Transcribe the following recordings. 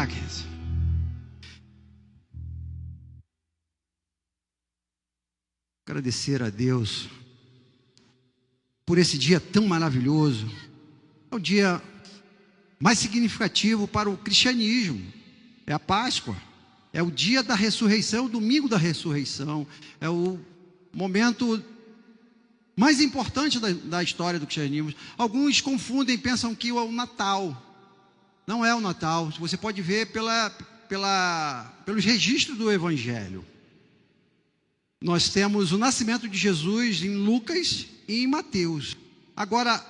queridos. Agradecer a Deus por esse dia tão maravilhoso. É o dia mais significativo para o cristianismo. É a Páscoa. É o dia da ressurreição, o domingo da ressurreição. É o momento mais importante da história do cristianismo. Alguns confundem, pensam que é o Natal. Não é o Natal. Você pode ver pelos registros do Evangelho. Nós temos o nascimento de Jesus em Lucas e em Mateus. Agora,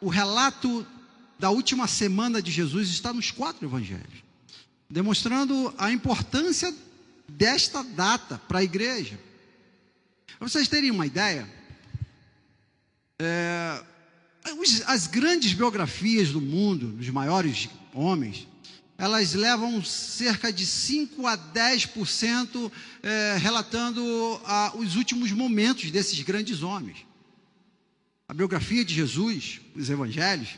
o relato da última semana de Jesus está nos 4 evangelhos, demonstrando a importância desta data para a igreja. Para vocês terem uma ideia, as grandes biografias do mundo, dos maiores homens, elas levam cerca de 5 a 10% relatando os últimos momentos desses grandes homens. A biografia de Jesus, os evangelhos,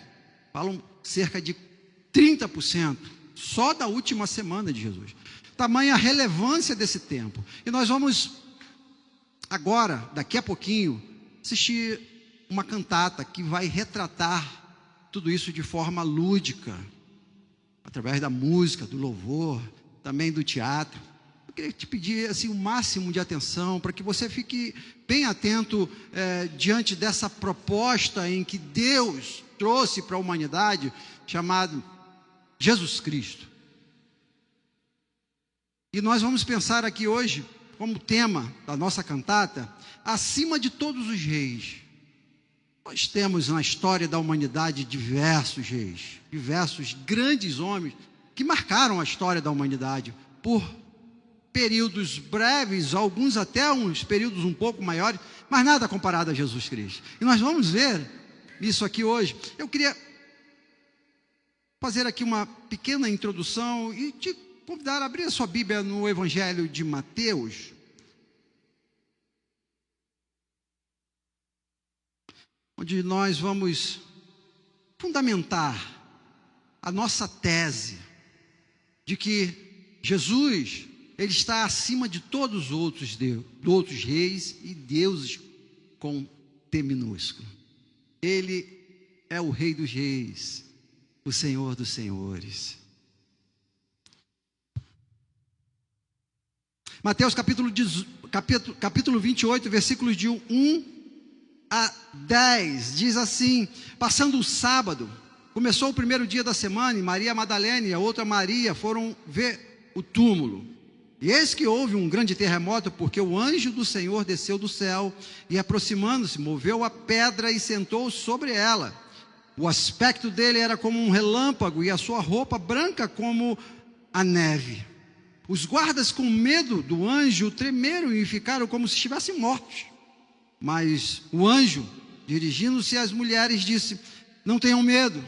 falam cerca de 30% só da última semana de Jesus. Tamanha a relevância desse tempo. E nós vamos agora, daqui a pouquinho, assistir uma cantata que vai retratar tudo isso de forma lúdica, através da música, do louvor, também do teatro. Eu queria te pedir assim, o máximo de atenção para que você fique bem atento diante dessa proposta em que Deus trouxe para a humanidade, chamado Jesus Cristo. E nós vamos pensar aqui hoje, como tema da nossa cantata, acima de todos os reis. Nós temos na história da humanidade diversos reis, diversos grandes homens que marcaram a história da humanidade por períodos breves, alguns até uns períodos um pouco maiores, mas nada comparado a Jesus Cristo. E nós vamos ver isso aqui hoje. Eu queria fazer aqui uma pequena introdução e te convidar a abrir a sua Bíblia no Evangelho de Mateus. Onde nós vamos fundamentar a nossa tese de que Jesus, ele está acima de todos os outros reis e deuses com T minúsculo. Ele é o Rei dos reis, o Senhor dos senhores. Mateus capítulo 28, versículos de 1 a 10, diz assim: passando o sábado, começou o primeiro dia da semana, e Maria Madalena e a outra Maria foram ver o túmulo. E eis que houve um grande terremoto, porque o anjo do Senhor desceu do céu, e aproximando-se, moveu a pedra e sentou sobre ela. O aspecto dele era como um relâmpago, e a sua roupa branca como a neve. Os guardas, com medo do anjo, tremeram e ficaram como se estivessem mortos. Mas o anjo, dirigindo-se às mulheres, disse: não tenham medo,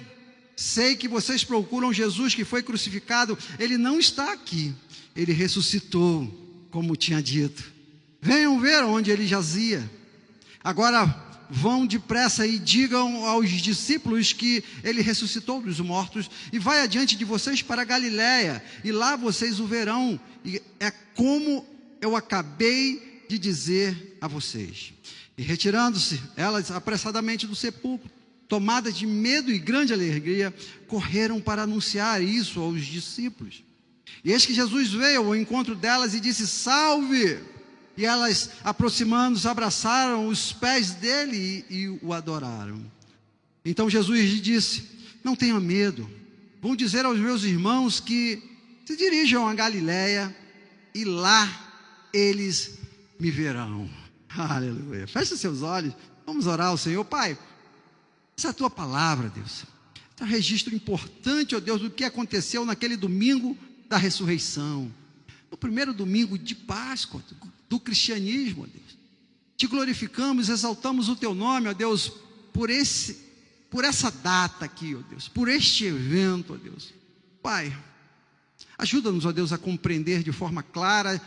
sei que vocês procuram Jesus que foi crucificado. Ele não está aqui, ele ressuscitou, como tinha dito. Venham ver onde ele jazia. Agora vão depressa e digam aos discípulos que ele ressuscitou dos mortos e vai adiante de vocês para a Galiléia, e lá vocês o verão. E é como eu acabei de dizer a vocês. E retirando-se elas apressadamente do sepulcro, tomadas de medo e grande alegria, correram para anunciar isso aos discípulos. E eis que Jesus veio ao encontro delas e disse: salve! E elas, aproximando-se, abraçaram os pés dele e o adoraram. Então Jesus lhes disse: não tenham medo, vou dizer aos meus irmãos que se dirijam a Galiléia, e lá eles me verão. Aleluia. Feche seus olhos, vamos orar ao Senhor. Pai, essa é a tua palavra, Deus. É um registro importante, ó Deus, do que aconteceu naquele domingo da ressurreição, no primeiro domingo de Páscoa do cristianismo, ó Deus. Te glorificamos, exaltamos o teu nome, ó Deus, por essa data aqui, ó Deus, por este evento, ó Deus. Pai, ajuda-nos, ó Deus, a compreender de forma clara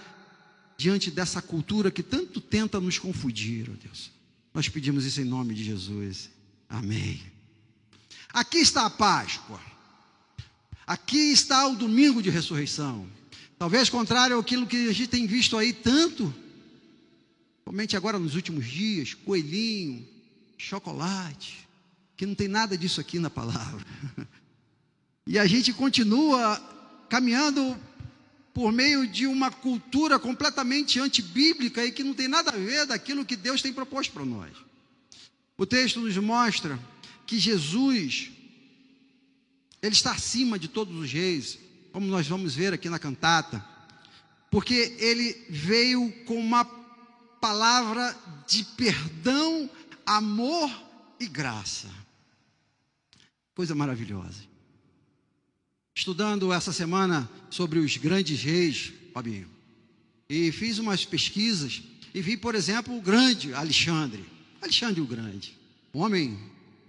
diante dessa cultura que tanto tenta nos confundir, ó Deus. Nós pedimos isso em nome de Jesus. Amém. Aqui está a Páscoa. Aqui está o domingo de ressurreição. Talvez contrário àquilo que a gente tem visto aí tanto, somente agora nos últimos dias, coelhinho, chocolate, que não tem nada disso aqui na palavra. E a gente continua caminhando por meio de uma cultura completamente antibíblica e que não tem nada a ver daquilo que Deus tem proposto para nós. O texto nos mostra que Jesus, Ele está acima de todos os reis, como nós vamos ver aqui na cantata, porque Ele veio com uma palavra de perdão, amor e graça. Coisa maravilhosa. Estudando essa semana sobre os grandes reis, Fabinho, e fiz umas pesquisas e vi, por exemplo, o grande Alexandre o Grande, um homem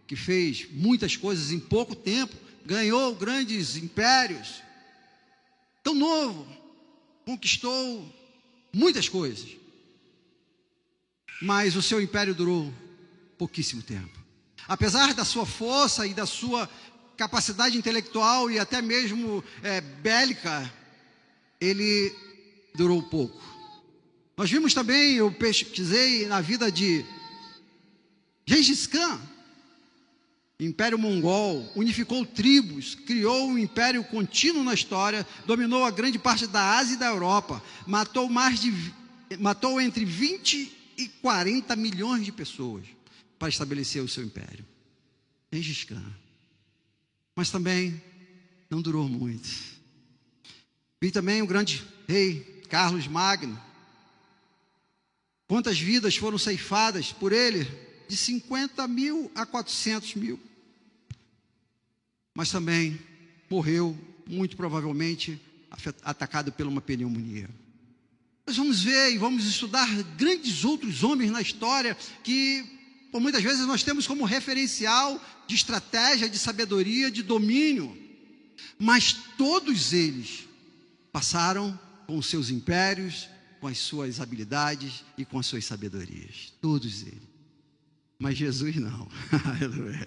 que fez muitas coisas em pouco tempo, ganhou grandes impérios, tão novo, conquistou muitas coisas, mas o seu império durou pouquíssimo tempo. Apesar da sua força e da sua capacidade intelectual e até mesmo bélica, ele durou pouco. Nós vimos também, eu pesquisei na vida de Gengis Khan, Império Mongol, unificou tribos, criou um império contínuo na história, dominou a grande parte da Ásia e da Europa, matou entre 20 e 40 milhões de pessoas para estabelecer o seu império. Gengis Khan. Mas também não durou muito. Vi também o grande rei Carlos Magno. Quantas vidas foram ceifadas por ele? De 50 mil a 400 mil. Mas também morreu, muito provavelmente, atacado por uma pneumonia. Nós vamos ver e vamos estudar grandes outros homens na história que, por muitas vezes, nós temos como referencial de estratégia, de sabedoria, de domínio. Mas todos eles passaram com os seus impérios, com as suas habilidades e com as suas sabedorias. Todos eles. Mas Jesus não. Aleluia.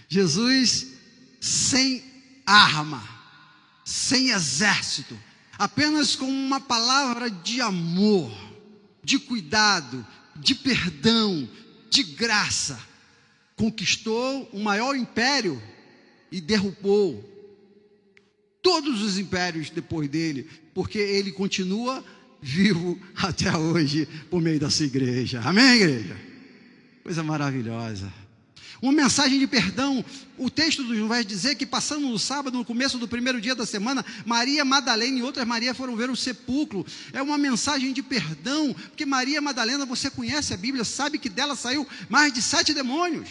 Jesus sem arma, sem exército, apenas com uma palavra de amor, de cuidado, de perdão, de graça, conquistou o maior império e derrubou todos os impérios depois dele, porque ele continua vivo até hoje por meio da sua igreja. Amém, igreja? Coisa maravilhosa. Uma mensagem de perdão. O texto nos vai dizer que passando no sábado, no começo do primeiro dia da semana, Maria Madalena e outras Marias foram ver o sepulcro. É uma mensagem de perdão, porque Maria Madalena, você conhece a Bíblia, sabe que dela saiu mais de 7 demônios.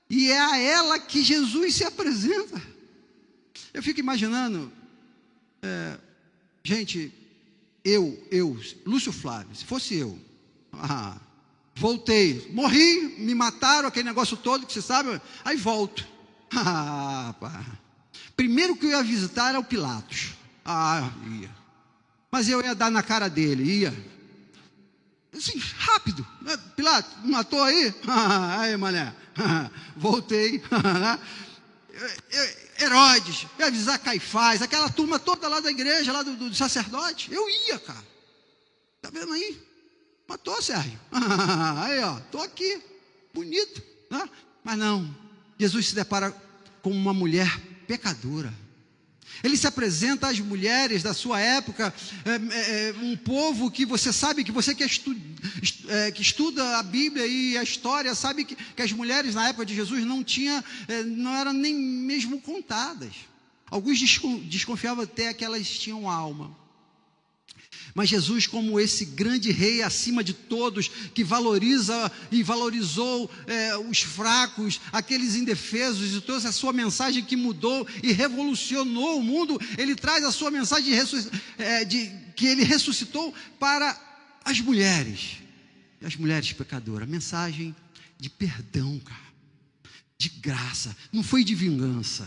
E é a ela que Jesus se apresenta. Eu fico imaginando, gente, Lúcio Flávio, se fosse eu, voltei, morri, me mataram, aquele negócio todo que você sabe, aí volto. Primeiro que eu ia visitar era o Pilatos. Ia. Mas eu ia dar na cara dele, ia. Assim, rápido. Pilatos, matou aí? Aí, mané. Voltei. Herodes, ia avisar Caifás, aquela turma toda lá da igreja, lá do sacerdote. Eu ia, cara. Tá vendo aí? Matou, Sérgio. Aí, ó, estou aqui, bonito, né? Mas não, Jesus se depara com uma mulher pecadora. Ele se apresenta às mulheres da sua época, um povo que você sabe, que você que estuda a Bíblia e a história, sabe que as mulheres na época de Jesus não eram nem mesmo contadas. Alguns desconfiavam até que elas tinham alma. Mas Jesus, como esse grande rei acima de todos, que valoriza e valorizou os fracos, aqueles indefesos, e trouxe a sua mensagem que mudou e revolucionou o mundo, ele traz a sua mensagem que ele ressuscitou para as mulheres pecadoras, mensagem de perdão, cara, de graça, não foi de vingança,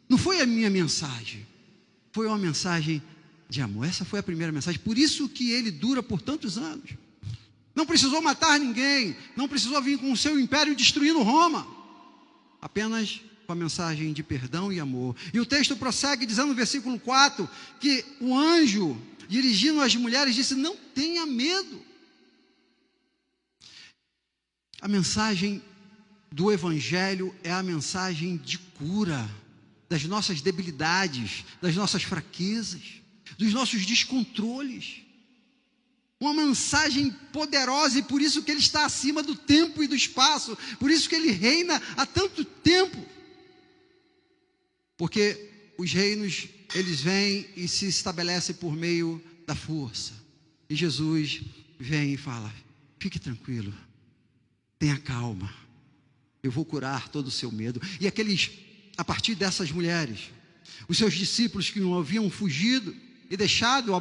não foi a minha mensagem, foi uma mensagem de amor. Essa foi a primeira mensagem, por isso que ele dura por tantos anos. Não precisou matar ninguém, não precisou vir com o seu império destruindo Roma, apenas com a mensagem de perdão e amor. E o texto prossegue dizendo no versículo 4, que o anjo, dirigindo às mulheres, disse: não tenha medo. A mensagem do Evangelho é a mensagem de cura das nossas debilidades, das nossas fraquezas, dos nossos descontroles. Uma mensagem poderosa, e por isso que ele está acima do tempo e do espaço, por isso que ele reina há tanto tempo. Porque os reinos, eles vêm e se estabelecem por meio da força. E Jesus vem e fala: fique tranquilo, tenha calma, eu vou curar todo o seu medo. E a partir dessas mulheres, os seus discípulos que não haviam fugido e deixado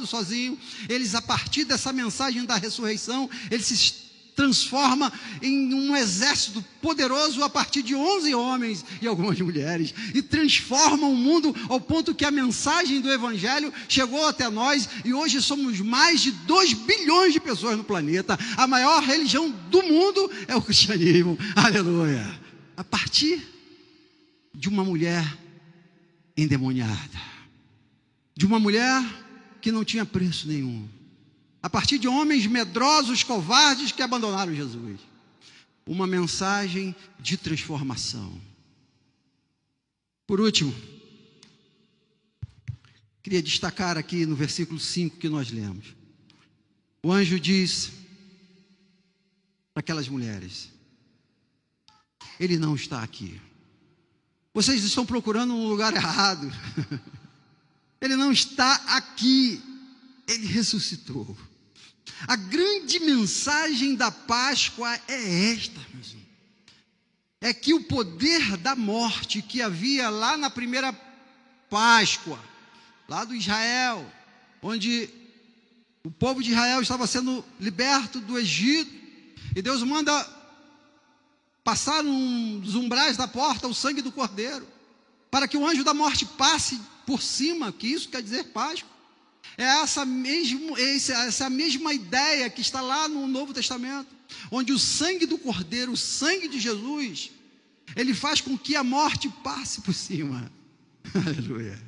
sozinho, eles, a partir dessa mensagem da ressurreição, eles se transforma em um exército poderoso a partir de 11 homens e algumas mulheres, e transforma o mundo ao ponto que a mensagem do Evangelho chegou até nós, e hoje somos mais de 2 bilhões de pessoas no planeta. A maior religião do mundo é o cristianismo, aleluia, a partir de uma mulher endemoniada, de uma mulher que não tinha preço nenhum, a partir de homens medrosos, covardes, que abandonaram Jesus. Uma mensagem de transformação. Por último, queria destacar aqui no versículo 5 que nós lemos. O anjo diz para aquelas mulheres: ele não está aqui. Vocês estão procurando um lugar errado. Ele não está aqui. Ele ressuscitou. A grande mensagem da Páscoa é esta, meus irmãos. É que o poder da morte que havia lá na primeira Páscoa, lá do Israel, onde o povo de Israel estava sendo liberto do Egito, e Deus manda passar dos umbrais da porta o sangue do Cordeiro, para que o anjo da morte passe por cima, que isso quer dizer Páscoa. É essa mesma ideia que está lá no Novo Testamento, onde o sangue do Cordeiro, o sangue de Jesus, ele faz com que a morte passe por cima, aleluia,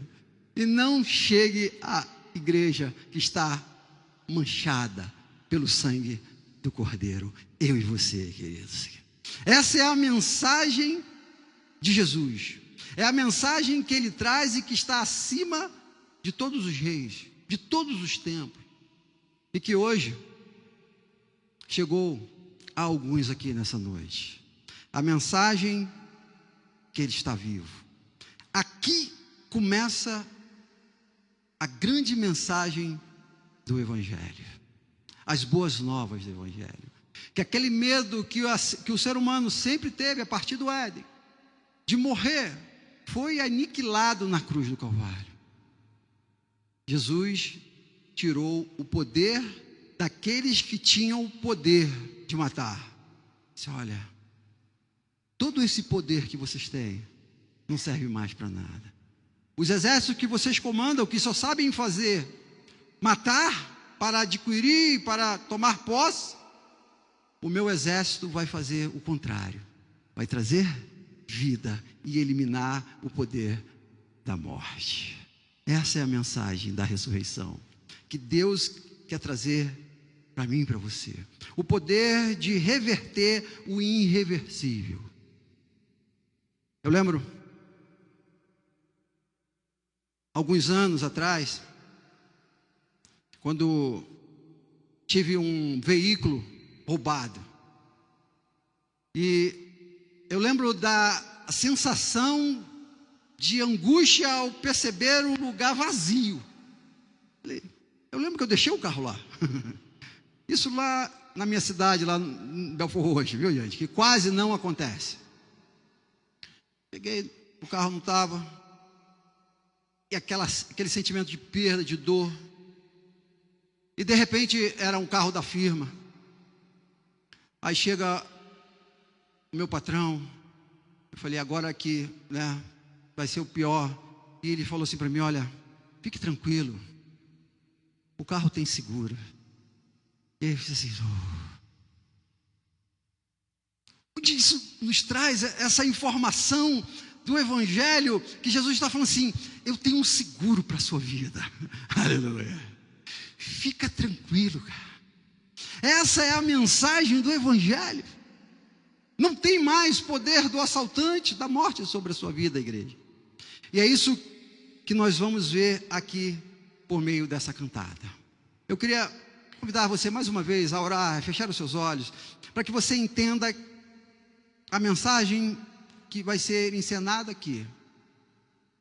e não chegue à igreja que está manchada pelo sangue do Cordeiro, eu e você, queridos. Essa é a mensagem de Jesus, é a mensagem que ele traz e que está acima de todos os reis, de todos os tempos, e que hoje chegou a alguns aqui nessa noite. A mensagem que ele está vivo. Aqui começa a grande mensagem do Evangelho, as boas novas do Evangelho, que aquele medo que o ser humano sempre teve a partir do Éden, de morrer, foi aniquilado na cruz do Calvário. Jesus tirou o poder daqueles que tinham o poder de matar. Disse: olha, todo esse poder que vocês têm não serve mais para nada. Os exércitos que vocês comandam, que só sabem fazer matar para adquirir, para tomar posse, o meu exército vai fazer o contrário, vai trazer vida e eliminar o poder da morte. Essa é a mensagem da ressurreição, que Deus quer trazer para mim e para você. O poder de reverter o irreversível. Eu lembro, alguns anos atrás, quando tive um veículo roubado. E eu lembro da sensação de angústia ao perceber o lugar vazio. Eu lembro que eu deixei o carro lá. Isso lá na minha cidade, lá em Belfort Roxo, viu, gente? Que quase não acontece. Peguei, o carro não estava. E aquele sentimento de perda, de dor. E de repente era um carro da firma. Aí chega o meu patrão. Eu falei: agora aqui, né, vai ser o pior. E ele falou assim para mim: olha, fique tranquilo, o carro tem seguro. E eu disse assim: onde isso nos traz essa informação do Evangelho, que Jesus está falando assim: eu tenho um seguro para a sua vida. Aleluia. Fica tranquilo, cara. Essa é a mensagem do Evangelho. Não tem mais poder do assaltante, da morte sobre a sua vida, igreja. E é isso que nós vamos ver aqui por meio dessa cantada. Eu queria convidar você mais uma vez a orar, a fechar os seus olhos, para que você entenda a mensagem que vai ser encenada aqui,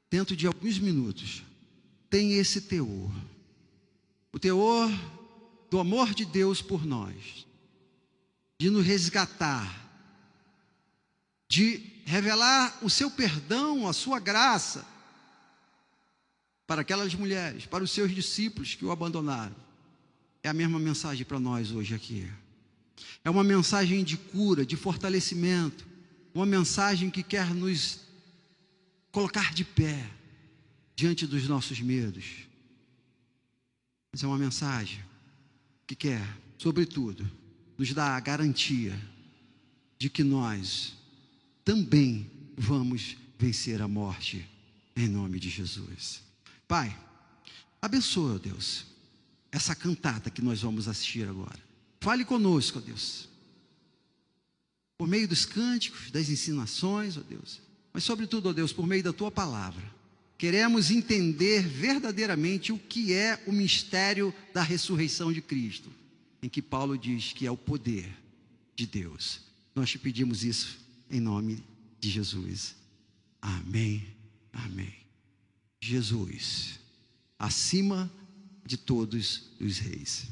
dentro de alguns minutos. Tem esse teor, o teor do amor de Deus por nós, de nos resgatar, de revelar o seu perdão, a sua graça, para aquelas mulheres, para os seus discípulos que o abandonaram. É a mesma mensagem para nós hoje aqui. É uma mensagem de cura, de fortalecimento, uma mensagem que quer nos colocar de pé diante dos nossos medos. Mas é uma mensagem que quer, sobretudo, nos dar a garantia de que nós também vamos vencer a morte, em nome de Jesus. Pai, abençoa, Deus, essa cantada que nós vamos assistir agora. Fale conosco, ó Deus, por meio dos cânticos, das ensinações, ó Deus, mas sobretudo, ó Deus, por meio da Tua palavra. Queremos entender verdadeiramente o que é o mistério da ressurreição de Cristo, em que Paulo diz que é o poder de Deus. Nós te pedimos isso em nome de Jesus. Amém, amém. Jesus, acima de todos os reis.